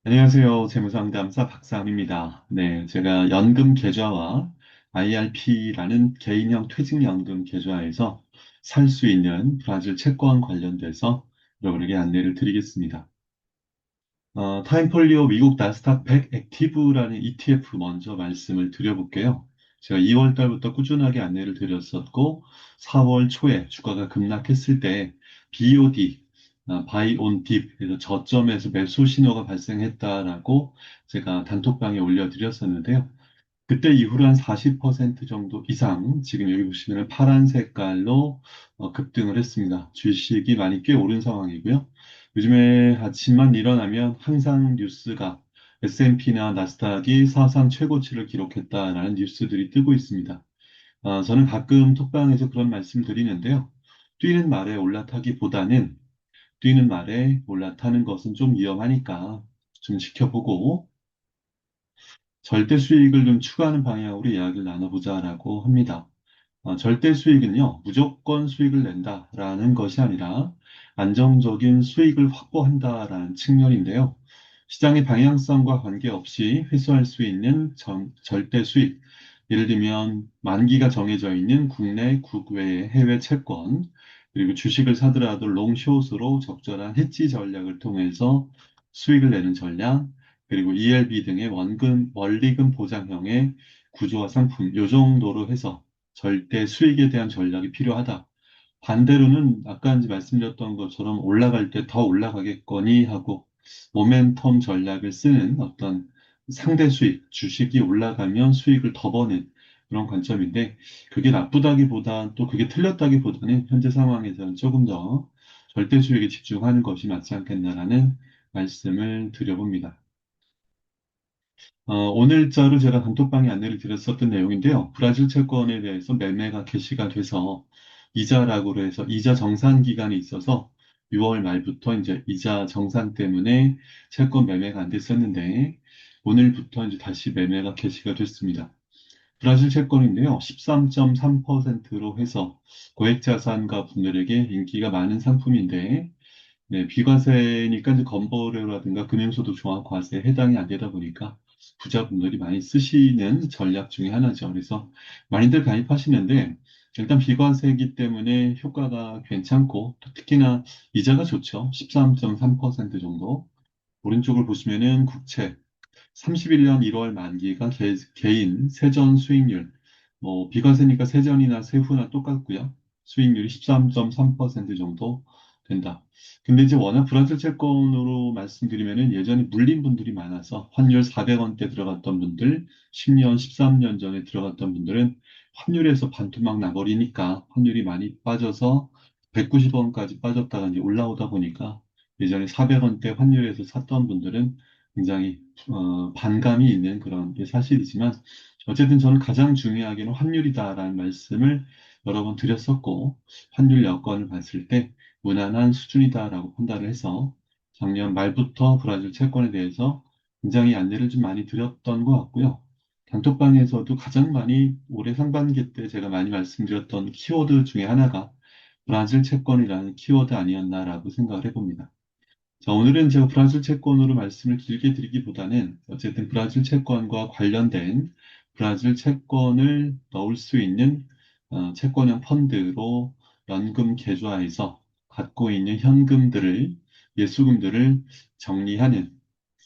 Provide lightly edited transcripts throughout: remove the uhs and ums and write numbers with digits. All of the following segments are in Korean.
안녕하세요. 재무상담사 박상입니다. 네, 제가 연금 계좌와 IRP라는 개인형 퇴직연금 계좌에서 살 수 있는 브라질 채권 관련돼서 여러분에게 안내를 드리겠습니다. 타임폴리오 미국 나스닥 100 액티브라는 ETF 먼저 말씀을 드려볼게요. 제가 2월 달부터 꾸준하게 안내를 드렸었고, 4월 초에 주가가 급락했을 때 BOD, Buy on Dip, 그래서 저점에서 매수 신호가 발생했다라고 제가 단톡방에 올려드렸었는데요. 그때 이후로 한 40% 정도 이상, 지금 여기 보시면 파란 색깔로 급등을 했습니다. 주식이 많이 꽤 오른 상황이고요. 요즘에 아침만 일어나면 항상 뉴스가 S&P나 나스닥이 사상 최고치를 기록했다라는 뉴스들이 뜨고 있습니다. 저는 가끔 톡방에서 그런 말씀 드리는데요. 뛰는 말에 올라타기보다는 뛰는 말에 올라타는 것은 좀 위험하니까 좀 지켜보고 절대 수익을 좀 추구하는 방향으로 이야기를 나눠보자라고 합니다. 절대 수익은요, 무조건 수익을 낸다라는 것이 아니라 안정적인 수익을 확보한다라는 측면인데요. 시장의 방향성과 관계없이 회수할 수 있는 절대 수익, 예를 들면 만기가 정해져 있는 국내, 국외, 해외 채권, 그리고 주식을 사더라도 롱숏으로 적절한 해지 전략을 통해서 수익을 내는 전략, 그리고 ELB 등의 원리금 보장형의 구조화 상품, 요 정도로 해서 절대 수익에 대한 전략이 필요하다. 반대로는 아까 이제 말씀드렸던 것처럼 올라갈 때 더 올라가겠거니 하고 모멘텀 전략을 쓰는 어떤 상대 수익, 주식이 올라가면 수익을 더 버는 그런 관점인데 그게 나쁘다기보다 또 그게 틀렸다기보다는 현재 상황에서는 조금 더 절대 수익에 집중하는 것이 맞지 않겠나라는 말씀을 드려봅니다. 오늘자로 제가 단톡방에 안내를 드렸었던 내용인데요. 브라질 채권에 대해서 매매가 개시가 돼서 이자라고 해서 이자 정산 기간이 있어서 6월 말부터 이제 이자 정산 때문에 채권 매매가 안 됐었는데 오늘부터 이제 다시 매매가 개시가 됐습니다. 브라질 채권인데요. 13.3%로 해서 고액자산가 분들에게 인기가 많은 상품인데 네, 비과세니까 이제 건보료라든가 금융소득 종합과세에 해당이 안 되다 보니까 부자분들이 많이 쓰시는 전략 중에 하나죠. 그래서 많이들 가입하시는데 일단 비과세이기 때문에 효과가 괜찮고 또 특히나 이자가 좋죠. 13.3% 정도. 오른쪽을 보시면은 국채 31년 1월 만기가 개인 세전 수익률, 뭐 비과세니까 세전이나 세후나 똑같고요. 수익률이 13.3% 정도 된다. 근데 이제 워낙 브라질 채권으로 말씀드리면은 예전에 물린 분들이 많아서 환율 400원대 들어갔던 분들, 10년, 13년 전에 들어갔던 분들은 환율에서 반토막 나버리니까 환율이 많이 빠져서 190원까지 빠졌다가 이제 올라오다 보니까 예전에 400원대 환율에서 샀던 분들은 굉장히 반감이 있는 그런 게 사실이지만 어쨌든 저는 가장 중요하게는 환율이다라는 말씀을 여러 번 드렸었고 환율 여건을 봤을 때 무난한 수준이다라고 판단을 해서 작년 말부터 브라질 채권에 대해서 굉장히 안내를 좀 많이 드렸던 것 같고요. 단톡방에서도 가장 많이 올해 상반기 때 제가 많이 말씀드렸던 키워드 중에 하나가 브라질 채권이라는 키워드 아니었나라고 생각을 해봅니다. 자, 오늘은 제가 브라질 채권으로 말씀을 길게 드리기보다는 어쨌든 브라질 채권과 관련된 브라질 채권을 넣을 수 있는 채권형 펀드로 연금 계좌에서 갖고 있는 현금들을, 예수금들을 정리하는,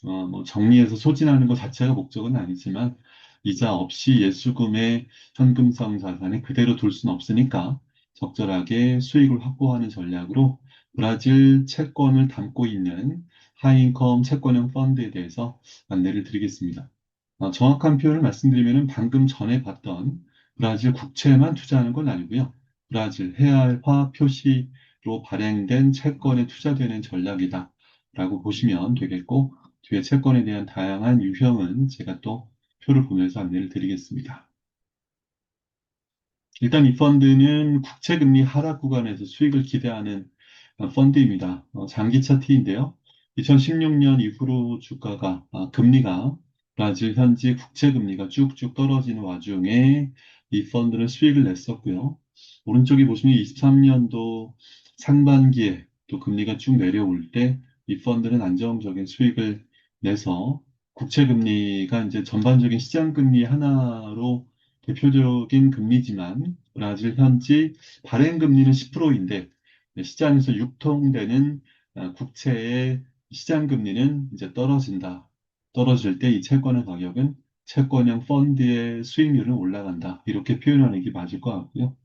뭐 정리해서 소진하는 것 자체가 목적은 아니지만 이자 없이 예수금의 현금성 자산을 그대로 둘 수는 없으니까 적절하게 수익을 확보하는 전략으로 브라질 채권을 담고 있는 하이인컴 채권형 펀드에 대해서 안내를 드리겠습니다. 정확한 표현을 말씀드리면 방금 전에 봤던 브라질 국채에만 투자하는 건 아니고요. 브라질 헤알화 표시로 발행된 채권에 투자되는 전략이다 라고 보시면 되겠고 뒤에 채권에 대한 다양한 유형은 제가 또 표를 보면서 안내를 드리겠습니다. 일단 이 펀드는 국채금리 하락 구간에서 수익을 기대하는 펀드입니다. 장기 차트인데요. 2016년 이후로 주가가, 금리가, 브라질 현지 국채금리가 쭉쭉 떨어지는 와중에 이 펀드는 수익을 냈었고요. 오른쪽에 보시면 23년도 상반기에 또 금리가 쭉 내려올 때 이 펀드는 안정적인 수익을 내서 국채 금리가 이제 전반적인 시장 금리 하나로 대표적인 금리지만 브라질 현지 발행 금리는 10%인데 시장에서 유통되는 국채의 시장 금리는 이제 떨어진다. 떨어질 때 이 채권의 가격은 채권형 펀드의 수익률은 올라간다. 이렇게 표현하는 게 맞을 것 같고요.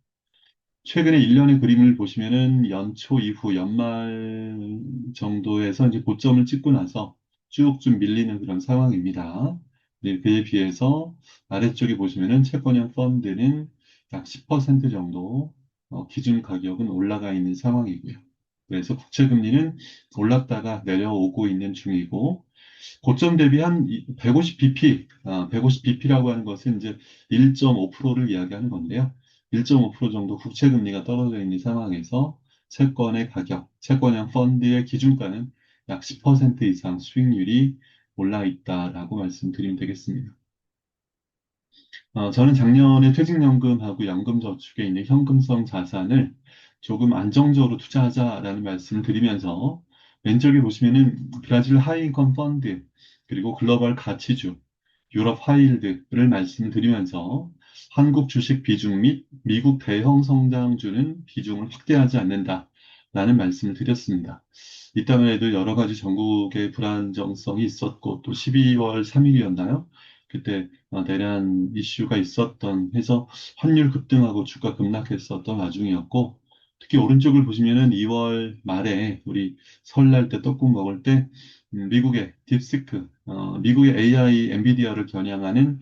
최근에 1년의 그림을 보시면은 연초 이후 연말 정도에서 이제 고점을 찍고 나서 쭉 좀 밀리는 그런 상황입니다. 네, 그에 비해서 아래쪽에 보시면은 채권형 펀드는 약 10% 정도 기준 가격은 올라가 있는 상황이고요. 그래서 국채 금리는 올랐다가 내려오고 있는 중이고 고점 대비 한 150bp, 150bp라고 하는 것은 이제 1.5%를 이야기하는 건데요. 1.5% 정도 국채 금리가 떨어져 있는 상황에서 채권의 가격, 채권형 펀드의 기준가는 약 10% 이상 수익률이 올라 있다라고 말씀드리면 되겠습니다. 저는 작년에 퇴직연금하고 연금저축에 있는 현금성 자산을 조금 안정적으로 투자하자라는 말씀을 드리면서 왼쪽에 보시면은 브라질 하이인컴 펀드 그리고 글로벌 가치주, 유럽 하이힐드를 말씀드리면서 한국 주식 비중 및 미국 대형 성장주는 비중을 확대하지 않는다라는 말씀을 드렸습니다. 이따만 해도 여러 가지 전국의 불안정성이 있었고 또 12월 3일이었나요? 그때 대란 이슈가 있었던 해서 환율 급등하고 주가 급락했었던 와중이었고 특히 오른쪽을 보시면은 2월 말에 우리 설날 때 떡국 먹을 때 미국의 딥시크, 미국의 AI 엔비디아를 겨냥하는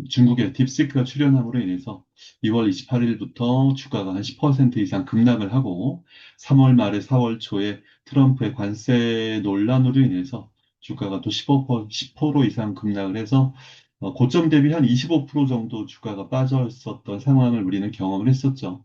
중국의 딥시크가 출현함으로 인해서 2월 28일부터 주가가 한 10% 이상 급락을 하고 3월 말에 4월 초에 트럼프의 관세 논란으로 인해서 주가가 또 15% 이상 급락을 해서 고점 대비 한 25% 정도 주가가 빠져 있었던 상황을 우리는 경험을 했었죠.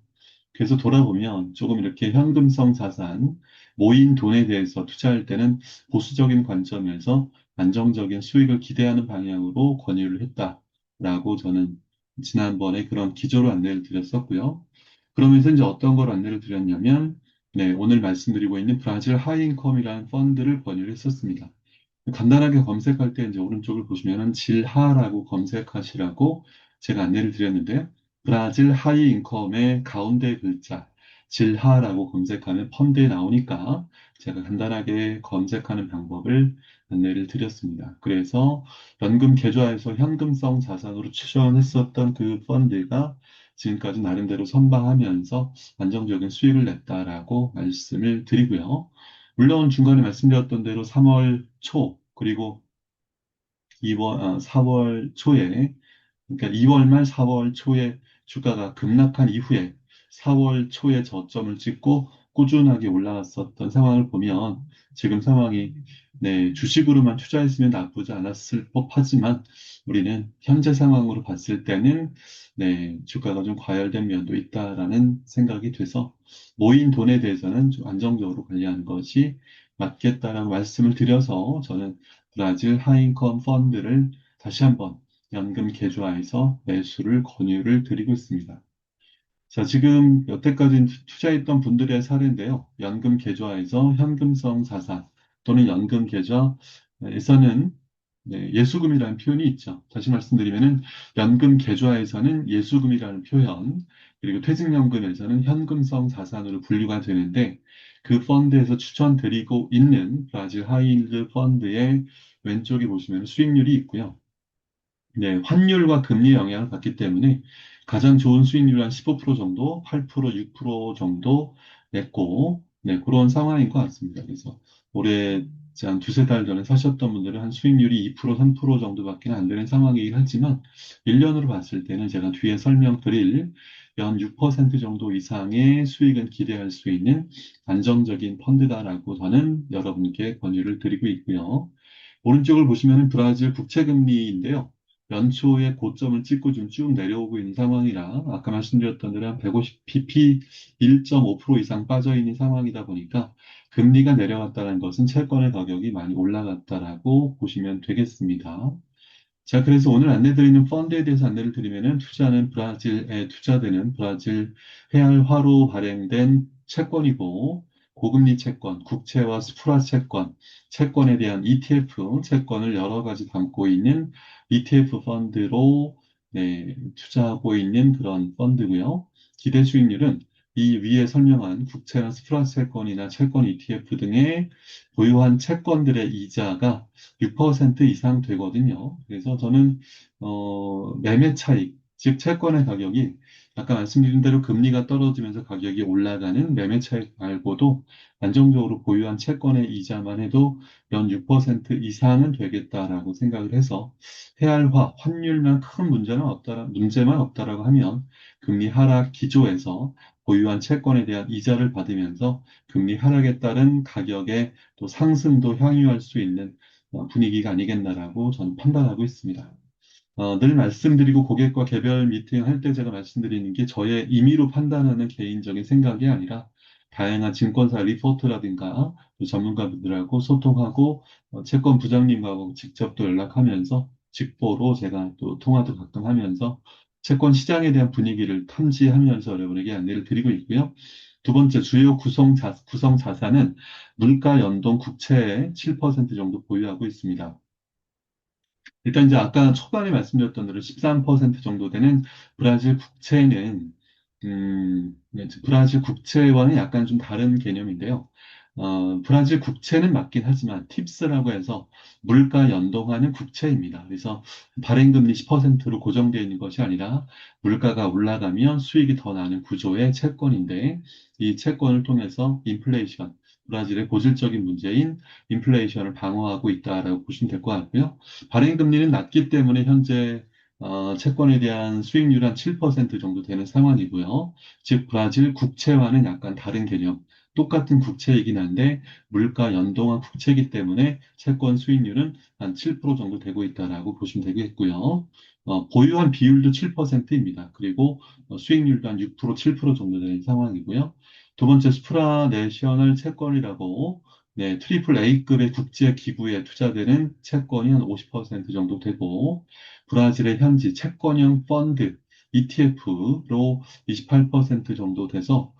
그래서 돌아보면 조금 이렇게 현금성 자산, 모인 돈에 대해서 투자할 때는 보수적인 관점에서 안정적인 수익을 기대하는 방향으로 권유를 했다라고 저는 지난번에 그런 기조로 안내를 드렸었고요. 그러면서 이제 어떤 걸 안내를 드렸냐면, 네, 오늘 말씀드리고 있는 브라질 하이인컴이라는 펀드를 권유를 했었습니다. 간단하게 검색할 때 이제 오른쪽을 보시면은 질하라고 검색하시라고 제가 안내를 드렸는데 브라질 하이 인컴의 가운데 글자 질하라고 검색하면 펀드에 나오니까 제가 간단하게 검색하는 방법을 안내를 드렸습니다. 그래서 연금 계좌에서 현금성 자산으로 추천했었던 그 펀드가 지금까지 나름대로 선방하면서 안정적인 수익을 냈다라고 말씀을 드리고요. 물론 중간에 말씀드렸던 대로 3월 초 그리고 4월 초에 그러니까 2월 말 4월 초에 주가가 급락한 이후에 4월 초에 저점을 찍고 꾸준하게 올라왔었던 상황을 보면 지금 상황이 네, 주식으로만 투자했으면 나쁘지 않았을 법하지만 우리는 현재 상황으로 봤을 때는 네, 주가가 좀 과열된 면도 있다라는 생각이 돼서 모인 돈에 대해서는 좀 안정적으로 관리하는 것이 맞겠다라고 말씀을 드려서 저는 브라질 하인컴 펀드를 다시 한번 연금 계좌에서 매수를 권유를 드리고 있습니다. 자, 지금 여태까지 투자했던 분들의 사례인데요. 연금 계좌에서 현금성 자산 또는 연금 계좌에서는 네, 예수금이라는 표현이 있죠. 다시 말씀드리면은 연금 계좌에서는 예수금이라는 표현, 그리고 퇴직연금에서는 현금성 자산으로 분류가 되는데 그 펀드에서 추천드리고 있는 브라질 하이힐드 펀드의 왼쪽에 보시면 수익률이 있고요. 네, 환율과 금리의 영향을 받기 때문에 가장 좋은 수익률 한 15% 정도, 8%, 6% 정도 냈고, 네, 그런 상황인 것 같습니다. 그래서 올해 이제 한 두세 달 전에 사셨던 분들은 한 수익률이 2%, 3% 정도밖에 안 되는 상황이긴 하지만 1년으로 봤을 때는 제가 뒤에 설명드릴 연 6% 정도 이상의 수익은 기대할 수 있는 안정적인 펀드다라고 저는 여러분께 권유를 드리고 있고요. 오른쪽을 보시면 브라질 국채금리인데요. 연초에 고점을 찍고 좀 쭉 내려오고 있는 상황이라 아까 말씀드렸던 대로 한 150bp 1.5% 이상 빠져 있는 상황이다 보니까 금리가 내려갔다는 것은 채권의 가격이 많이 올라갔다라고 보시면 되겠습니다. 자, 그래서 오늘 안내드리는 펀드에 대해서 안내를 드리면은 투자는 브라질에 투자되는 브라질 해알화로 발행된 채권이고 고금리 채권, 국채와 스프라 채권, 채권에 대한 ETF 채권을 여러 가지 담고 있는 ETF 펀드로 네, 투자하고 있는 그런 펀드고요. 기대 수익률은 이 위에 설명한 국채나 스프라 채권이나 채권 ETF 등의 보유한 채권들의 이자가 6% 이상 되거든요. 그래서 저는 매매 차익, 즉 채권의 가격이 아까 말씀드린 대로 금리가 떨어지면서 가격이 올라가는 매매 차익 말고도 안정적으로 보유한 채권의 이자만 해도 연 6% 이상은 되겠다라고 생각을 해서 해알화, 환율만 큰 문제만 없다라고 하면 금리 하락 기조에서 보유한 채권에 대한 이자를 받으면서 금리 하락에 따른 가격의 또 상승도 향유할 수 있는 분위기가 아니겠나라고 저는 판단하고 있습니다. 늘 말씀드리고 고객과 개별 미팅할 때 제가 말씀드리는 게 저의 임의로 판단하는 개인적인 생각이 아니라 다양한 증권사 리포트라든가 또 전문가분들하고 소통하고 채권 부장님하고 직접 또 연락하면서 직보로 제가 또 통화도 가끔 하면서 채권 시장에 대한 분위기를 탐지하면서 여러분에게 안내를 드리고 있고요. 두 번째 주요 구성 자산은 물가 연동 국채의 7% 정도 보유하고 있습니다. 일단 이제 아까 초반에 말씀드렸던 대로 13% 정도 되는 브라질 국채는 네, 브라질 국채와는 약간 좀 다른 개념인데요. 브라질 국채는 맞긴 하지만 팁스라고 해서 물가 연동하는 국채입니다. 그래서 발행금리 10%로 고정되어 있는 것이 아니라 물가가 올라가면 수익이 더 나는 구조의 채권인데 이 채권을 통해서 인플레이션, 브라질의 고질적인 문제인 인플레이션을 방어하고 있다라고 보시면 될 것 같고요. 발행금리는 낮기 때문에 현재 채권에 대한 수익률 한 7% 정도 되는 상황이고요. 즉, 브라질 국채와는 약간 다른 개념. 똑같은 국채이긴 한데 물가 연동한 국채이기 때문에 채권 수익률은 한 7% 정도 되고 있다라고 보시면 되겠고요. 보유한 비율도 7%입니다. 그리고 수익률도 한 6%, 7% 정도 되는 상황이고요. 두 번째, 수프라내셔널 채권이라고 네, 트리플 A급의 국제 기구에 투자되는 채권이 한 50% 정도 되고, 브라질의 현지 채권형 펀드, ETF로 28% 정도 돼서,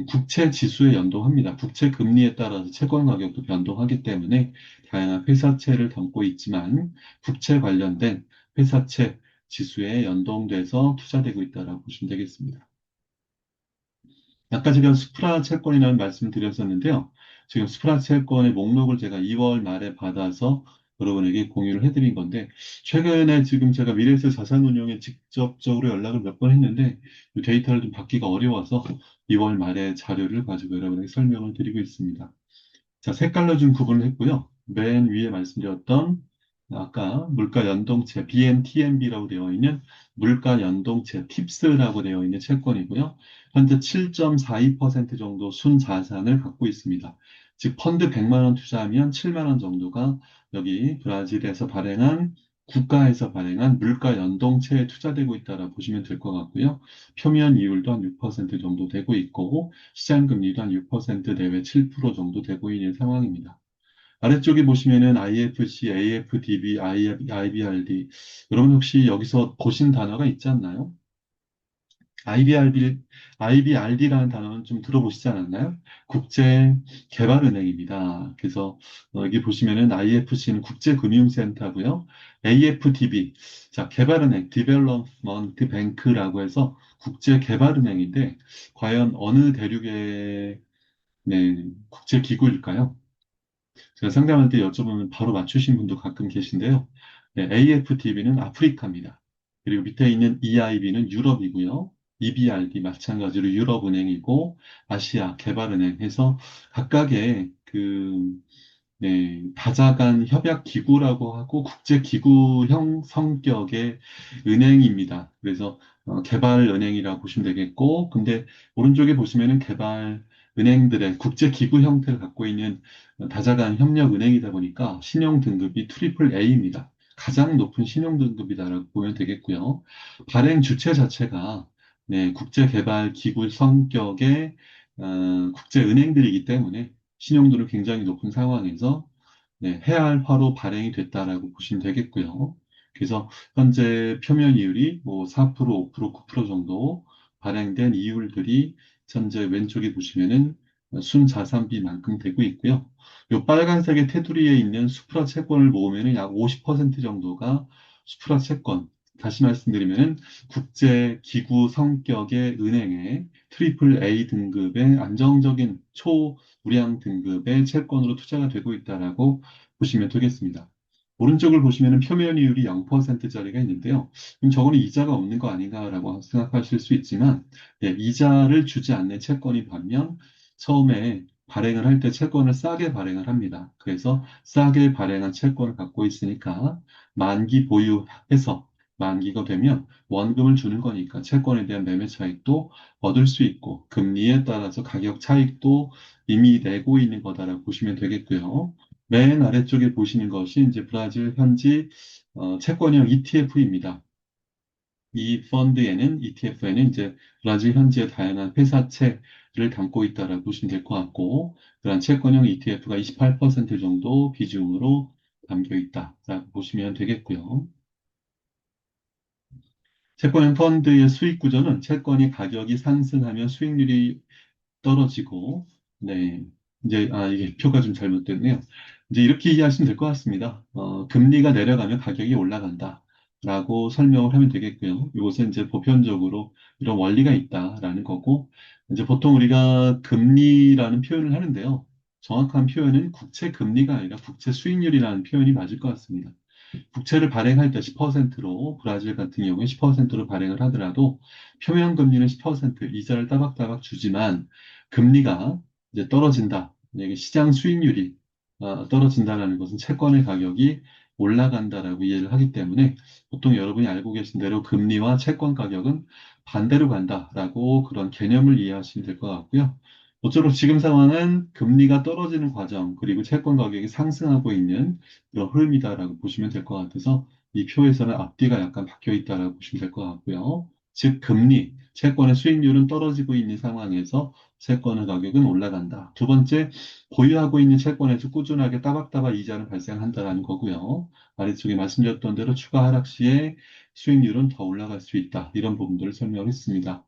국채 지수에 연동합니다. 국채 금리에 따라서 채권 가격도 변동하기 때문에 다양한 회사채를 담고 있지만, 국채 관련된 회사채 지수에 연동돼서 투자되고 있다고 보시면 되겠습니다. 아까 제가 스프라 채권이라는 말씀을 드렸었는데요. 지금 스프라 채권의 목록을 제가 2월 말에 받아서 여러분에게 공유를 해드린 건데, 최근에 지금 제가 미래에셋 자산운용에 직접적으로 연락을 몇 번 했는데, 이 데이터를 좀 받기가 어려워서 2월 말에 자료를 가지고 여러분에게 설명을 드리고 있습니다. 자, 색깔로 좀 구분을 했고요. 맨 위에 말씀드렸던 아까 물가 연동채 BNTMB라고 되어 있는 물가 연동채 팁스라고 되어 있는 채권이고요. 현재 7.42% 정도 순자산을 갖고 있습니다. 즉 펀드 100만 원 투자하면 7만 원 정도가 여기 브라질에서 발행한 국가에서 발행한 물가 연동채에 투자되고 있다라 보시면 될 것 같고요. 표면 이율도 한 6% 정도 되고 있고 시장 금리도 한 6% 내외 7% 정도 되고 있는 상황입니다. 아래쪽에 보시면은 IFC, AFDB, IBRD. 여러분 혹시 여기서 보신 단어가 있지 않나요? IBRD라는 단어는 좀 들어보시지 않았나요? 국제개발은행입니다. 그래서 여기 보시면은 IFC는 국제금융센터고요. AFDB, 자, 개발은행, Development Bank라고 해서 국제개발은행인데 과연 어느 대륙의 네, 국제기구일까요? 제가 상담할 때 여쭤보면 바로 맞추신 분도 가끔 계신데요. 네, AFTB는 아프리카입니다. 그리고 밑에 있는 EIB는 유럽이고요. EBRD 마찬가지로 유럽은행이고 아시아 개발은행 해서 각각의 네, 다자간 협약 기구라고 하고 국제 기구형 성격의 은행입니다. 그래서 개발 은행이라고 보시면 되겠고, 근데 오른쪽에 보시면은 개발 은행들의 국제 기구 형태를 갖고 있는 다자간 협력 은행이다 보니까 신용 등급이 트리플 A입니다. 가장 높은 신용 등급이다라고 보면 되겠고요. 발행 주체 자체가 네, 국제 개발 기구 성격의 국제 은행들이기 때문에 신용도를 굉장히 높은 상황에서 네, 해알화로 발행이 됐다라고 보시면 되겠고요. 그래서 현재 표면 이율이 뭐 4%, 5%, 9% 정도 발행된 이율들이 현재 왼쪽에 보시면은 순자산비만큼 되고 있고요. 요 빨간색의 테두리에 있는 수프라 채권을 모으면 약 50% 정도가 수프라 채권. 다시 말씀드리면은 국제 기구 성격의 은행에 트리플 A 등급의 안정적인 초우량 등급의 채권으로 투자가 되고 있다라고 보시면 되겠습니다. 오른쪽을 보시면은 표면이율이 0%짜리가 있는데요. 그럼 저거는 이자가 없는 거 아닌가라고 생각하실 수 있지만, 예, 이자를 주지 않는 채권이 반면 처음에 발행을 할 때 채권을 싸게 발행을 합니다. 그래서 싸게 발행한 채권을 갖고 있으니까 만기 보유해서 만기가 되면 원금을 주는 거니까 채권에 대한 매매 차익도 얻을 수 있고 금리에 따라서 가격 차익도 이미 내고 있는 거다라고 보시면 되겠고요. 맨 아래쪽에 보시는 것이 이제 브라질 현지 채권형 ETF입니다. 이 펀드에는, ETF에는 이제 브라질 현지의 다양한 회사채를 담고 있다라고 보시면 될 것 같고, 그런 채권형 ETF가 28% 정도 비중으로 담겨 있다라고 보시면 되겠고요. 채권형 펀드의 수익 구조는 채권이 가격이 상승하면 수익률이 떨어지고, 네. 이제, 이게 표가 좀 잘못됐네요. 이제 이렇게 이해하시면 될 것 같습니다. 금리가 내려가면 가격이 올라간다. 라고 설명을 하면 되겠고요. 이것은 이제 보편적으로 이런 원리가 있다라는 거고, 이제 보통 우리가 금리라는 표현을 하는데요. 정확한 표현은 국채 금리가 아니라 국채 수익률이라는 표현이 맞을 것 같습니다. 국채를 발행할 때 10%로 브라질 같은 경우에 10%로 발행을 하더라도 표면 금리는 10% 이자를 따박따박 주지만 금리가 이제 떨어진다. 이게 시장 수익률이 떨어진다라는 것은 채권의 가격이 올라간다라고 이해를 하기 때문에 보통 여러분이 알고 계신 대로 금리와 채권 가격은 반대로 간다라고 그런 개념을 이해하시면 될 것 같고요. 모쪼록 지금 상황은 금리가 떨어지는 과정, 그리고 채권 가격이 상승하고 있는 그런 흐름이다라고 보시면 될 것 같아서 이 표에서는 앞뒤가 약간 바뀌어 있다라고 보시면 될 것 같고요. 즉, 금리, 채권의 수익률은 떨어지고 있는 상황에서 채권의 가격은 올라간다. 두 번째, 보유하고 있는 채권에서 꾸준하게 따박따박 이자는 발생한다라는 거고요. 아래쪽에 말씀드렸던 대로 추가 하락 시에 수익률은 더 올라갈 수 있다. 이런 부분들을 설명했습니다.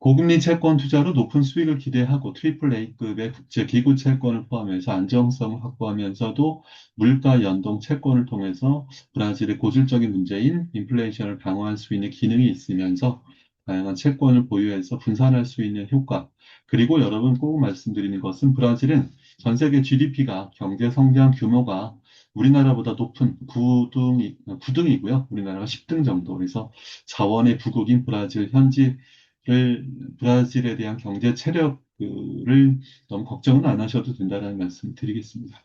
고금리 채권 투자로 높은 수익을 기대하고 트리플 A급의 국제 기구 채권을 포함해서 안정성을 확보하면서도 물가 연동 채권을 통해서 브라질의 고질적인 문제인 인플레이션을 방어할 수 있는 기능이 있으면서 다양한 채권을 보유해서 분산할 수 있는 효과. 그리고 여러분 꼭 말씀드리는 것은 브라질은 전 세계 GDP가 경제 성장 규모가 우리나라보다 높은 9등이고요. 우리나라가 10등 정도. 그래서 자원의 부국인 브라질 현지 브라질에 대한 경제 체력을 너무 걱정은 안 하셔도 된다는 말씀 드리겠습니다.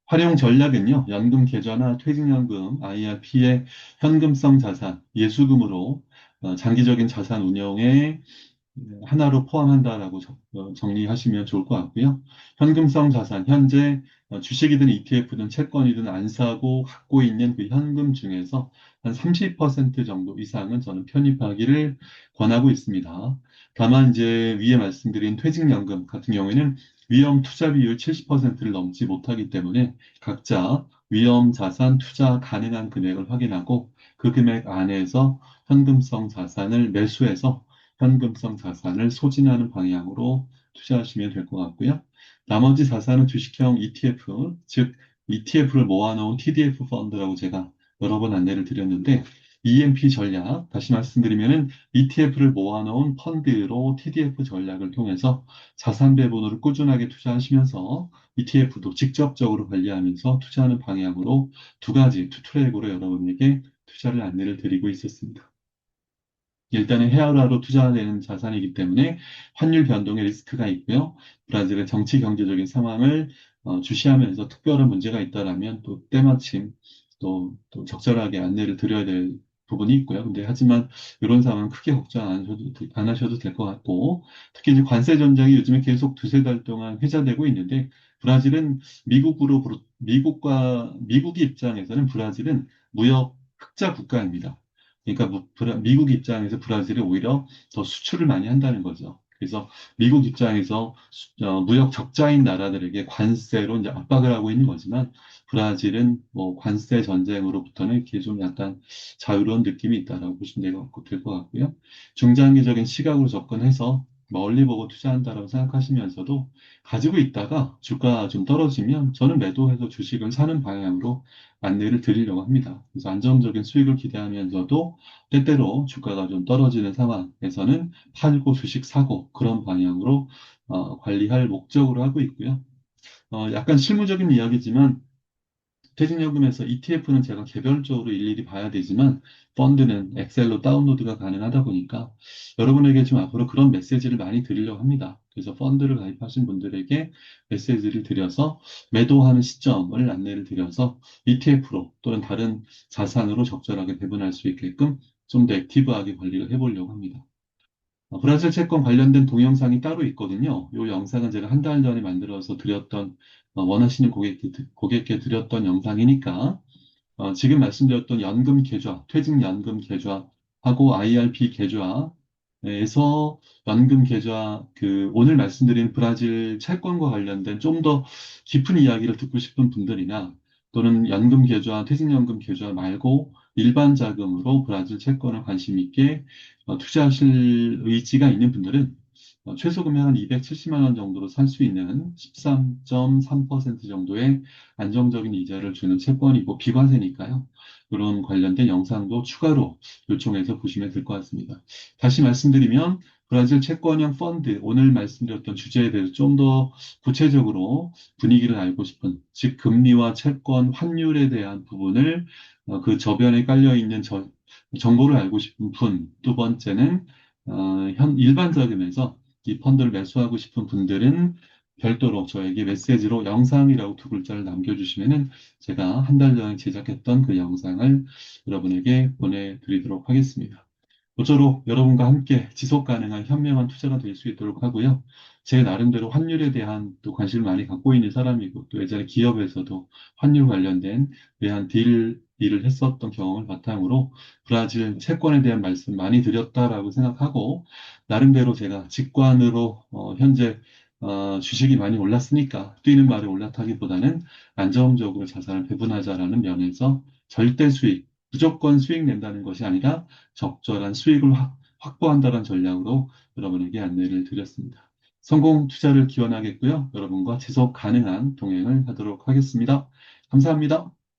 활용 전략은요, 연금 계좌나 퇴직연금, IRP의 현금성 자산, 예수금으로 장기적인 자산 운용에 하나로 포함한다라고 정리하시면 좋을 것 같고요. 현금성 자산, 현재 주식이든 ETF든 채권이든 안 사고 갖고 있는 그 현금 중에서 한 30% 정도 이상은 저는 편입하기를 권하고 있습니다. 다만 이제 위에 말씀드린 퇴직연금 같은 경우에는 위험 투자 비율 70%를 넘지 못하기 때문에 각자 위험 자산 투자 가능한 금액을 확인하고 그 금액 안에서 현금성 자산을 매수해서 현금성 자산을 소진하는 방향으로 투자하시면 될 것 같고요. 나머지 자산은 주식형 ETF, 즉 ETF를 모아놓은 TDF 펀드라고 제가 여러 번 안내를 드렸는데 EMP 전략, 다시 말씀드리면은 ETF를 모아놓은 펀드로 TDF 전략을 통해서 자산 배분을 꾸준하게 투자하시면서 ETF도 직접적으로 관리하면서 투자하는 방향으로 두 가지 투트랙으로 여러분에게 투자를 안내를 드리고 있었습니다. 일단은 헤아라로 투자되는 자산이기 때문에 환율 변동의 리스크가 있고요. 브라질의 정치 경제적인 상황을 주시하면서 특별한 문제가 있다라면 또 때마침 또 적절하게 안내를 드려야 될 부분이 있고요. 근데 하지만 이런 상황 크게 걱정 안 하셔도 될 것 같고 특히 이제 관세 전쟁이 요즘에 계속 두세 달 동안 회자되고 있는데 브라질은 미국이 입장에서는 브라질은 무역 흑자 국가입니다. 그러니까 미국 입장에서 브라질이 오히려 더 수출을 많이 한다는 거죠. 그래서 미국 입장에서 무역 적자인 나라들에게 관세로 이제 압박을 하고 있는 거지만 브라질은 뭐 관세 전쟁으로부터는 이렇게 좀 약간 자유로운 느낌이 있다라고 보시면 될 것 같고요. 중장기적인 시각으로 접근해서 멀리 보고 투자한다라고 생각하시면서도 가지고 있다가 주가가 좀 떨어지면 저는 매도해서 주식을 사는 방향으로 안내를 드리려고 합니다. 그래서 안정적인 수익을 기대하면서도 때때로 주가가 좀 떨어지는 상황에서는 팔고 주식 사고 그런 방향으로 관리할 목적으로 하고 있고요. 약간 실무적인 이야기지만 퇴직연금에서 ETF는 제가 개별적으로 일일이 봐야 되지만 펀드는 엑셀로 다운로드가 가능하다 보니까 여러분에게 좀 앞으로 그런 메시지를 많이 드리려고 합니다. 그래서 펀드를 가입하신 분들에게 메시지를 드려서 매도하는 시점을 안내를 드려서 ETF로 또는 다른 자산으로 적절하게 배분할 수 있게끔 좀 더 액티브하게 관리를 해보려고 합니다. 브라질 채권 관련된 동영상이 따로 있거든요. 이 영상은 제가 한 달 전에 만들어서 드렸던, 원하시는 고객께 드렸던 영상이니까, 지금 말씀드렸던 연금 계좌, 퇴직연금 계좌하고 IRP 계좌에서 연금 계좌, 오늘 말씀드린 브라질 채권과 관련된 좀 더 깊은 이야기를 듣고 싶은 분들이나 또는 연금 계좌, 퇴직연금 계좌 말고 일반 자금으로 브라질 채권을 관심 있게 투자하실 의지가 있는 분들은 최소 금액 한 270만 원 정도로 살 수 있는 13.3% 정도의 안정적인 이자를 주는 채권이고 비과세니까요. 그런 관련된 영상도 추가로 요청해서 보시면 될 것 같습니다. 다시 말씀드리면 브라질 채권형 펀드 오늘 말씀드렸던 주제에 대해서 좀 더 구체적으로 분위기를 알고 싶은 즉 금리와 채권 환율에 대한 부분을 그 저변에 깔려 있는 정보를 알고 싶은 분, 두 번째는 일반 자금에서 이 펀드를 매수하고 싶은 분들은 별도로 저에게 메시지로 영상이라고 두 글자를 남겨주시면은 제가 한 달 전에 제작했던 그 영상을 여러분에게 보내드리도록 하겠습니다. 모쪼록 여러분과 함께 지속 가능한 현명한 투자가 될 수 있도록 하고요. 제 나름대로 환율에 대한 또 관심을 많이 갖고 있는 사람이고 또 예전에 기업에서도 환율 관련된 외환 일을 했었던 경험을 바탕으로 브라질 채권에 대한 말씀 많이 드렸다라고 생각하고 나름대로 제가 직관으로 현재 주식이 많이 올랐으니까 뛰는 말에 올랐다기보다는 안정적으로 자산을 배분하자라는 면에서 절대 수익, 무조건 수익 낸다는 것이 아니라 적절한 수익을 확보한다는 전략으로 여러분에게 안내를 드렸습니다. 성공 투자를 기원하겠고요. 여러분과 지속 가능한 동행을 하도록 하겠습니다. 감사합니다.